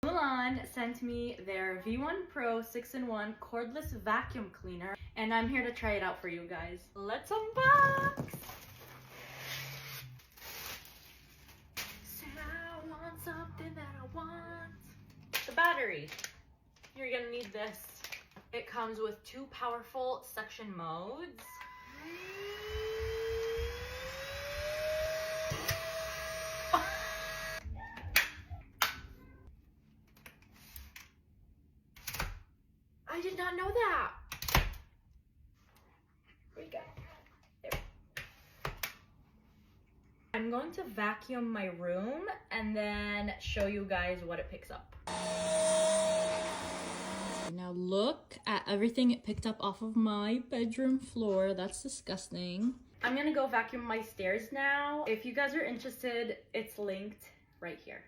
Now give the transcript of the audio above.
Mulan sent me their V1 Pro 6-in-1 cordless vacuum cleaner, and I'm here to try it out for you guys. Let's unbox! Say I want something that I want. The battery. You're gonna need this. It comes with 2 powerful suction modes. I did not know that. Here we go. There. I'm going to vacuum my room and then show you guys what it picks up. Now look at everything it picked up off of my bedroom floor. That's disgusting. I'm gonna go vacuum my stairs now. If you guys are interested, it's linked right here.